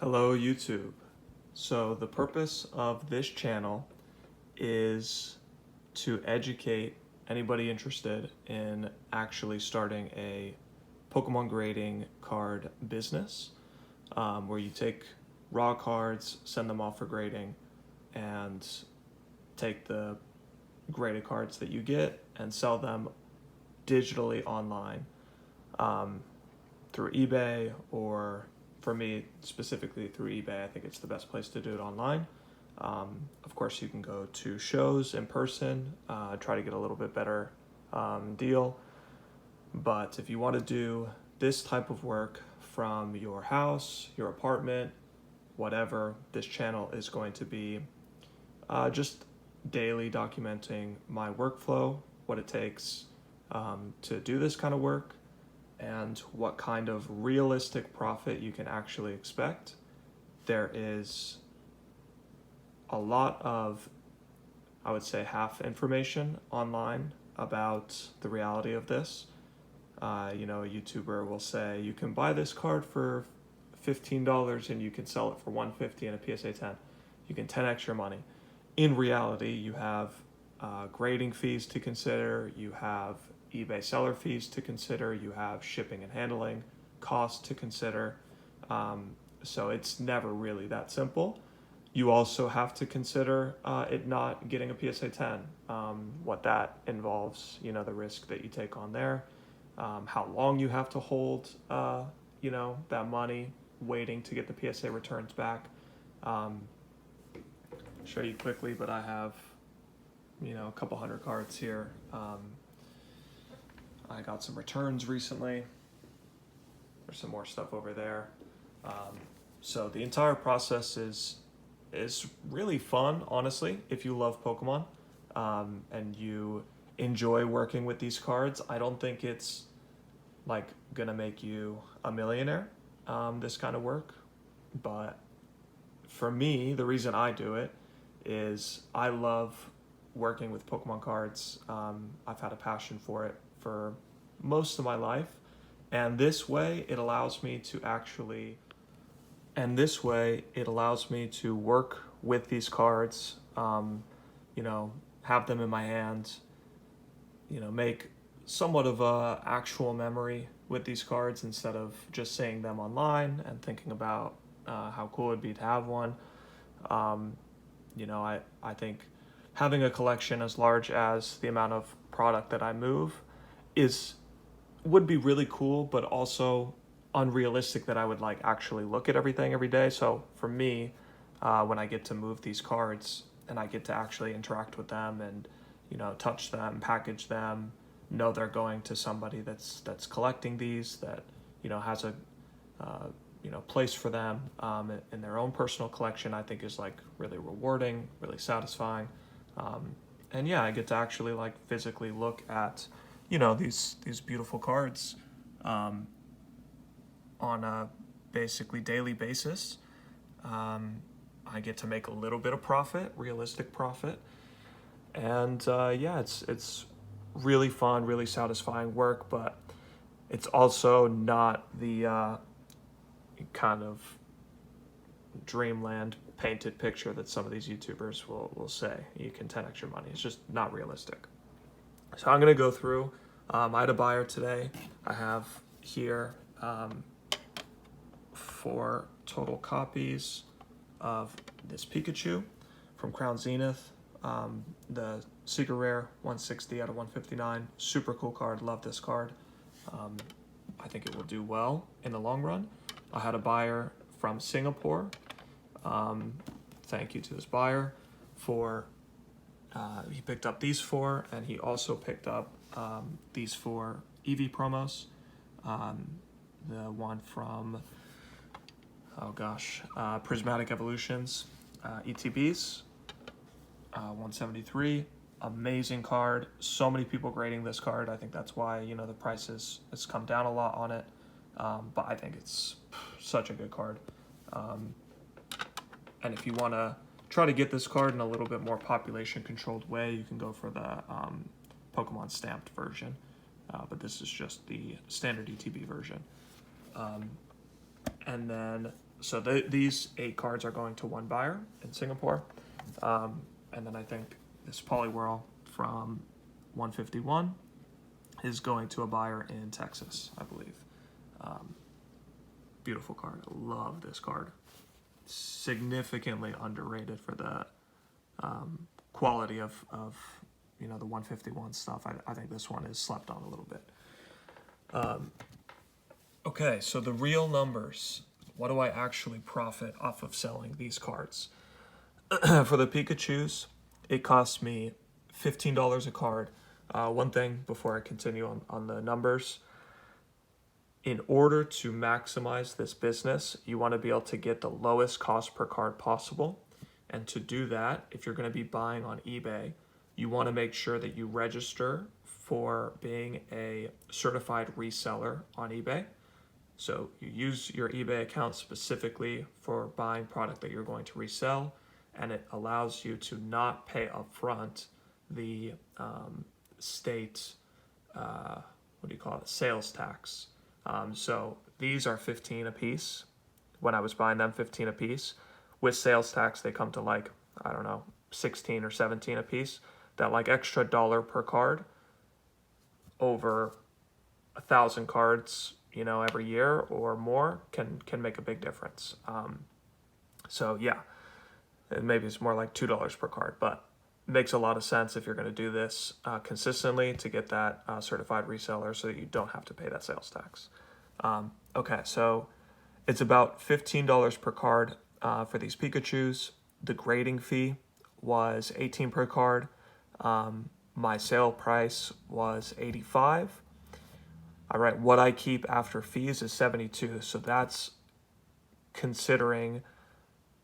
Hello YouTube. So the purpose of this channel is to educate anybody interested in actually starting a Pokemon grading card business, where you take raw cards, send them off for grading, and take the graded cards that you get and sell them digitally online, through eBay, or for me specifically through eBay. I think it's the best place to do it online. Of course, you can go to shows in person, try to get a little bit better deal. But if you want to do this type of work from your house, your apartment, whatever, this channel is going to be just daily documenting my workflow, what it takes to do this kind of work, and what kind of realistic profit you can actually expect. There is a lot of, I would say, half information online about the reality of this. A YouTuber will say, you can buy this card for $15 and you can sell it for $150 in a PSA 10. You can 10x your money. In reality, you have grading fees to consider, you have eBay seller fees to consider, you have shipping and handling costs to consider. So it's never really that simple. You also have to consider it not getting a PSA 10, what that involves, the risk that you take on there, how long you have to hold, that money waiting to get the PSA returns back. Show you quickly, but I have, a couple hundred cards here. I got some returns recently. There's some more stuff over there. So the entire process is really fun, honestly, if you love Pokemon and you enjoy working with these cards. I don't think it's gonna make you a millionaire, this kind of work, but for me, the reason I do it is I love working with Pokemon cards. I've had a passion for it for most of my life, and this way it allows me to work with these cards, have them in my hands, make somewhat of a actual memory with these cards instead of just seeing them online and thinking about how cool it'd be to have one. I think having a collection as large as the amount of product that I move would be really cool, but also unrealistic that I would actually look at everything every day. So for me, when I get to move these cards and I get to actually interact with them and touch them, package them, know they're going to somebody that's collecting these, that has a place for them in their own personal collection, I think is really rewarding, really satisfying. And yeah, I get to actually physically look at these beautiful cards on a basically daily basis. I get to make a little bit of profit, realistic profit, and it's really fun, really satisfying work, but it's also not the kind of dreamland painted picture that some of these YouTubers will say you can 10x your money. It's just not realistic. So I'm going to go through. I had a buyer today. I have here 4 total copies of this Pikachu from Crown Zenith. The Secret Rare 160 out of 159. Super cool card. Love this card. I think it will do well in the long run. I had a buyer from Singapore. Thank you to this buyer for he picked up these 4, and he also picked up these 4 EV promos. The one from Prismatic Evolutions, ETBs, 173. Amazing card. So many people grading this card. I think that's why the price has come down a lot on it. But I think it's such a good card. And if you want to try to get this card in a little bit more population controlled way, you can go for the Pokemon stamped version. But this is just the standard ETB version. And then So these 8 cards are going to one buyer in Singapore. And then I think this Polywhirl from 151 is going to a buyer in Texas, I believe. Beautiful card. I love this card. Significantly underrated for the quality of the 151 stuff. I think this one is slept on a little bit. Okay, so the real numbers. What do I actually profit off of selling these cards? For the Pikachus, it cost me $15 a card. One thing before I continue on the numbers. In order to maximize this business, you want to be able to get the lowest cost per card possible. And to do that, if you're going to be buying on eBay, you want to make sure that you register for being a certified reseller on eBay. So you use your eBay account specifically for buying product that you're going to resell, and it allows you to not pay upfront the state, sales tax. So these are 15 a piece. When I was buying them, 15 a piece. With sales tax, they come to like, I don't know, 16 or 17 a piece. That like extra dollar per card over 1,000 cards, every year or more can make a big difference. So yeah, and maybe it's more like $2 per card, but it makes a lot of sense if you're going to do this consistently to get that certified reseller so that you don't have to pay that sales tax. Okay, so it's about $15 per card for these Pikachus. The grading fee was $18 per card. My sale price was $85. All right, what I keep after fees is $72. So that's considering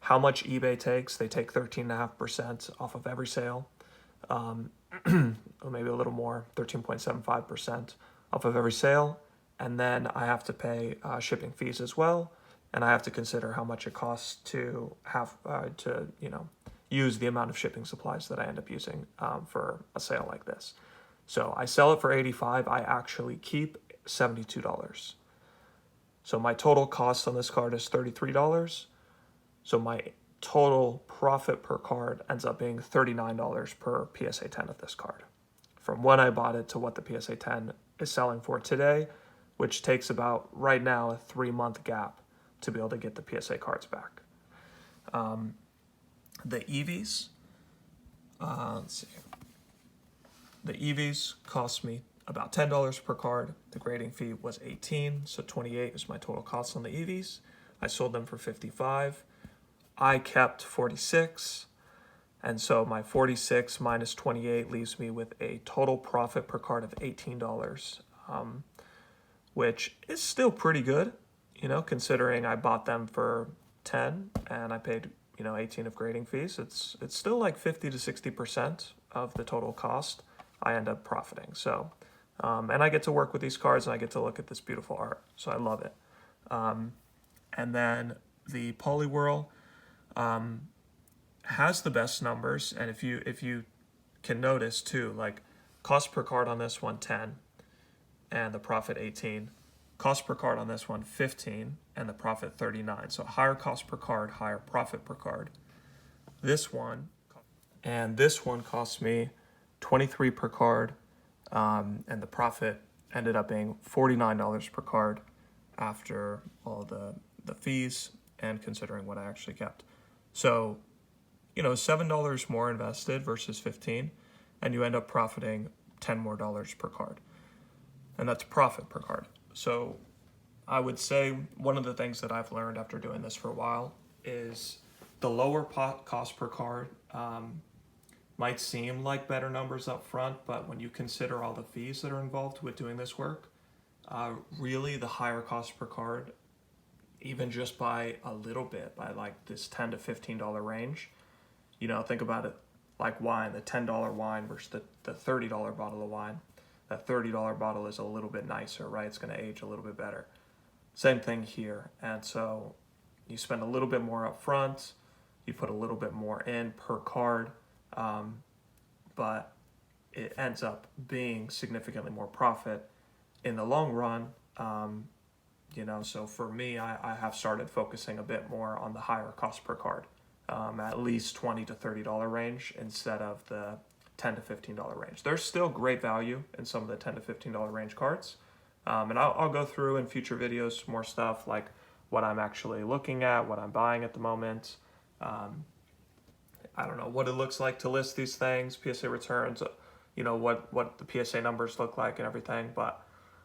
how much eBay takes. They take 13.5% off of every sale, or maybe a little more, 13.75% off of every sale. And then I have to pay shipping fees as well. And I have to consider how much it costs to have use the amount of shipping supplies that I end up using for a sale like this. So I sell it for $85. I actually keep $72. So my total cost on this card is $33. So my total profit per card ends up being $39 per PSA 10 of this card. From when I bought it to what the PSA 10 is selling for today, which takes about, right now, a 3-month gap to be able to get the PSA cards back. The EVs, let's see. The EVs cost me about $10 per card. The grading fee was $18, so $28 is my total cost on the EVs. I sold them for $55. I kept $46, and so my $46 minus $28 leaves me with a total profit per card of $18, which is still pretty good, considering I bought them for $10 and I paid, $18 of grading fees. It's still like 50 to 60% of the total cost I end up profiting. So, and I get to work with these cards and I get to look at this beautiful art. So I love it. And then the Polywhirl has the best numbers. And if you can notice too, like cost per card on this one, 10 and the profit 18. Cost per card on this one, 15 and the profit 39. So higher cost per card, higher profit per card. This one cost me 23 per card, and the profit ended up being $49 per card after all the fees and considering what I actually kept. So, $7 more invested versus 15, and you end up profiting $10 more per card. And that's profit per card. So I would say one of the things that I've learned after doing this for a while is the lower cost per card might seem like better numbers up front, but when you consider all the fees that are involved with doing this work, really the higher cost per card, even just by a little bit, by like this $10 to $15 range, think about it like wine, the $10 wine versus the $30 bottle of wine. That $30 bottle is a little bit nicer, right? It's going to age a little bit better. Same thing here. And so you spend a little bit more up front, you put a little bit more in per card, but it ends up being significantly more profit in the long run, you know, so for me, I have started focusing a bit more on the higher cost per card, at least $20 to $30 range instead of the $10 to $15 range. There's still great value in some of the $10 to $15 range cards. And I'll go through in future videos more stuff like what I'm actually looking at, what I'm buying at the moment. I don't know what it looks like to list these things, PSA returns, you know, what the PSA numbers look like and everything. But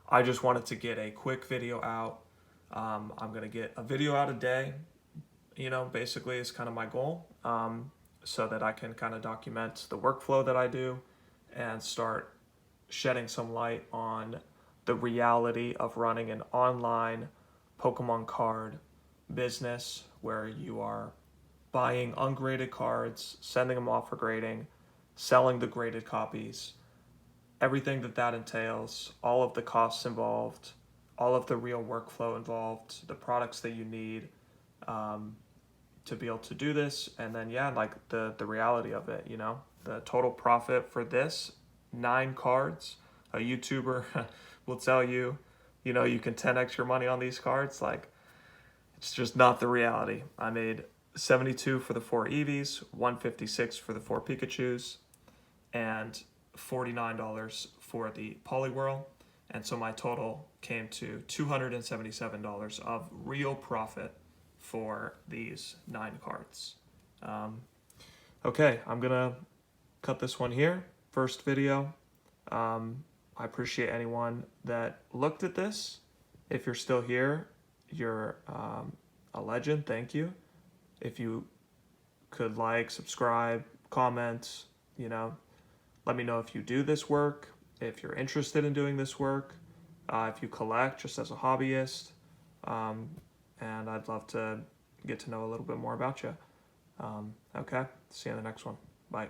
I just wanted to get a quick video out. I'm going to get a video out a day, you know, basically is kind of my goal, so that I can kind of document the workflow that I do and start shedding some light on the reality of running an online Pokemon card business where you are buying ungraded cards, sending them off for grading, selling the graded copies, everything that entails, all of the costs involved, all of the real workflow involved, the products that you need to be able to do this, and then like the reality of it, you know, the total profit for this 9 cards. A YouTuber will tell you, you know, you can 10x your money on these cards. Like, it's just not the reality. I made 72 for the 4 Eevees, 156 for the 4 Pikachus, and $49 for the Poliwhirl. And so my total came to $277 of real profit for these 9 cards. Okay, I'm gonna cut this one here. First video. I appreciate anyone that looked at this. If you're still here, you're a legend. Thank you. If you could like, subscribe, comment, you know, let me know if you do this work, if you're interested in doing this work, if you collect just as a hobbyist, and I'd love to get to know a little bit more about you. Okay, see you in the next one. Bye.